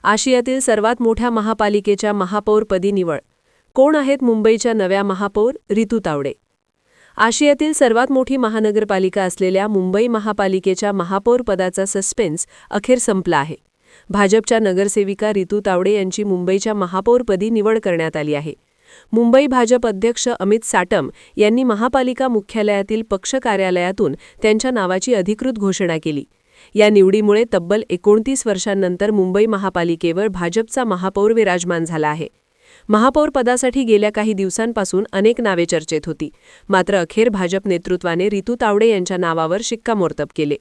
आशियातील सर्वात मोठ्या महापालिकेच्या महापौरपदी निवड. कोण आहेत मुंबईच्या नव्या महापौर? रितू तावडे. आशियातील सर्वात मोठी महानगरपालिका असलेल्या मुंबई महापालिकेच्या महापौर पदाचा सस्पेन्स अखेर संपला आहे. भाजपच्या नगरसेविका रितू तावडे यांची मुंबईच्या महापौरपदी निवड करण्यात आली आहे. मुंबई भाजप अध्यक्ष अमित साटम यांनी महापालिका मुख्यालयातील पक्ष कार्यालयातून त्यांच्या नावाची अधिकृत घोषणा केली. या निवडीमुळे तब्बल 29 वर्षांनंतर मुंबई महापालिकेवर भाजपचा महापौर विराजमान झाला आहे. महापौर पदासाठी गेल्या काही दिवसांपासून अनेक नावे चर्चेत होती, मात्र अखेर भाजप नेतृत्वाने रितू तावडे यांच्या नावावर शिक्कामोर्तब केले.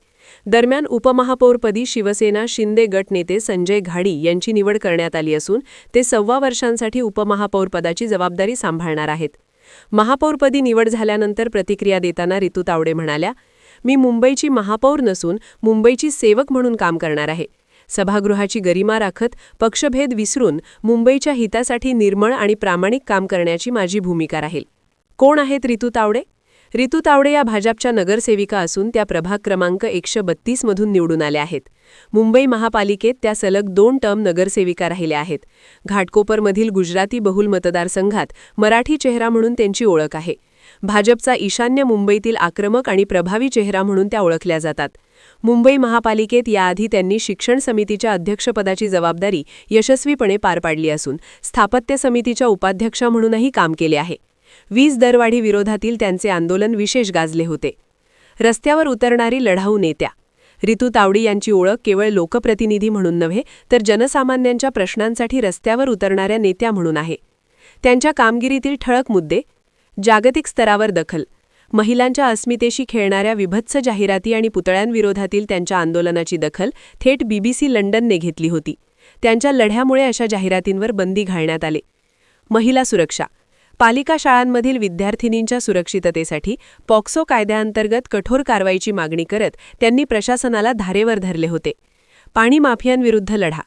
दरम्यान उपमहापौरपदी शिवसेना शिंदे गट नेते संजय घाडी यांची निवड करण्यात आली असून ते 1.25 वर्षांसाठी उपमहापौरपदाची जबाबदारी सांभाळणार आहेत. महापौरपदी निवड झाल्यानंतर प्रतिक्रिया देताना रितू तावडे म्हणाल्या, "मी मुंबईची महापौर नसून मुंबईची सेवक म्हणून काम करणार आहे. सभागृहाची गरिमा राखत पक्षभेद विसरून मुंबईच्या हितासाठी निर्मळ आणि प्रामाणिक काम करण्याची माझी भूमिका राहील." कोण आहेत रितू तावडे? रितू तावडे या भाजपच्या नगरसेविका असून त्या प्रभाग क्रमांक 132 मधून निवडून आल्या आहेत. मुंबई महापालिकेत त्या सलग 2 टर्म नगरसेविका राहिल्या आहेत. घाटकोपरमधील गुजराती बहुल मतदारसंघात मराठी चेहरा म्हणून त्यांची ओळख आहे. भाजपचा ईशान्य मुंबईतील आक्रमक आणि प्रभावी चेहरा म्हणून त्या ओळखल्या जातात. मुंबई महापालिकेत याआधी त्यांनी शिक्षण समितीच्या अध्यक्षपदाची जबाबदारी यशस्वीपणे पार पाडली असून स्थापत्य समितीच्या उपाध्यक्षा म्हणूनही काम केले आहे. वीज दरवाढी विरोधातील त्यांचे आंदोलन विशेष गाजले होते. रस्त्यावर उतरणारी लढाऊ नेत्या. रितू तावडे यांची ओळख केवळ लोकप्रतिनिधी म्हणून नव्हे तर जनसामान्यांच्या प्रश्नांसाठी रस्त्यावर उतरणाऱ्या नेत्या म्हणून आहे. त्यांच्या कामगिरीतील ठळक मुद्दे: जागतिक स्तरावर दखल. महिलांच्या अस्मितेशी खेळणाऱ्या विभत्स जाहिराती आणि पुतळ्यांविरोधातील त्यांच्या आंदोलनाची दखल थेट BBC लंडनने घेतली होती. त्यांच्या लढ्यामुळे अशा जाहिरातींवर बंदी घालण्यात आले. महिला सुरक्षा. पालिका शाळांमधील विद्यार्थिनींच्या सुरक्षिततेसाठी पॉक्सो कायद्याअंतर्गत कठोर कारवाईची मागणी करत त्यांनी प्रशासनाला धारेवर धरले होते. पाणी माफियांविरुद्ध लढा.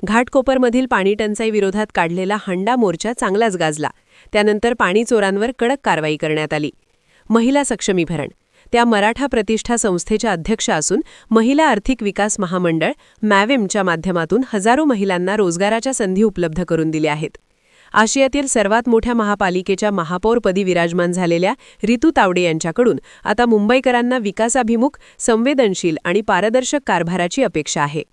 घाटकोपरमधील पाणीटंचाई विरोधात काढलेला हंडा मोर्चा चांगलाच गाजला. त्यानंतर पाणी चोरांवर कडक कारवाई करण्यात आली. महिला सक्षमीकरण. त्या मराठा प्रतिष्ठा संस्थेच्या अध्यक्षा असून महिला आर्थिक विकास महामंडळ मॅवेमच्या माध्यमातून हजारो महिलांना रोजगाराच्या संधी उपलब्ध करून दिल्या आहेत. आशियातील सर्वात मोठ्या महापालिकेच्या महापौरपदी विराजमान झालेल्या रितू तावडे यांच्याकडून आता मुंबईकरांना विकासाभिमुख, संवेदनशील आणि पारदर्शक कारभाराची अपेक्षा आहे.